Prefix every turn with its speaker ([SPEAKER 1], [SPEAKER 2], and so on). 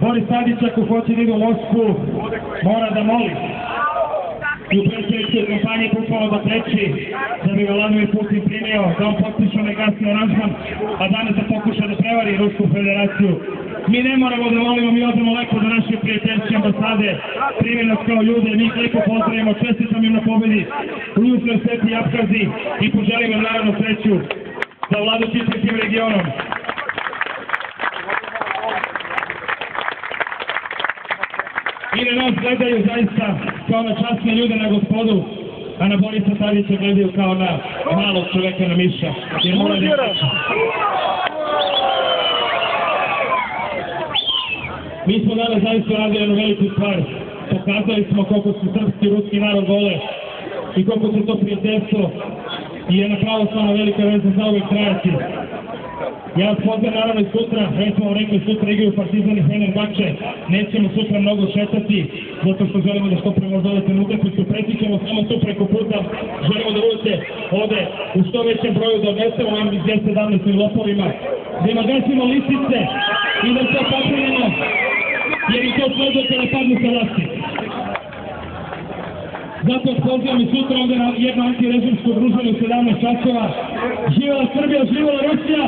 [SPEAKER 1] Boris Tadić, ako hoće da ide u Moskvu, mora da moli. I u predsjedničkoj kampanji bukvalno da preći, da bi ga Vladimir Putin primio, da on potpiše onaj gasni aranžman, a danas da pokuša da prevari Rusku federaciju. Mi ne moramo da molimo, mi odemo lepo do naše prijateljske ambasade, primi nas kao ljude, mi ih lepo pozdravimo, čestitam im na pobedi u Južnoj Oseti i Apkaziji i poželim im naravno sreću da vladu čitavim tim regionom. I na nas gledaju zaista kao na časne ljude, na gospodu, a na Borisa Tadića gledaju kao na malog čoveka, na miša. Jer mora da iskače. Mi smo danas zaista radili jednu veliku stvar. Pokazali smo koliko se srpski i ruski narod vole i koliko se to prijateljstvo i jedna pravoslavna velika veza zauvek trajati. Ja vas pozivam naravno i sutra, već smo vam rekli, sutra igraju Partizan i Fenerbahče, nećemo sutra mnogo šetati, zato što želimo da što pre možda odete na utakmicu, presjećemo samo tu preko puta, želimo da budete ovde u što većem broju, da odnesemo ovim iz 17 lopovima, da im gasimo listice i da to poprinemo, jer i to svoje kada padnu sa vlasti. Zato pozivam i sutra ovde na jedno antirežimsko druženje u 17 časova. Živela Srbija, živela Rusija!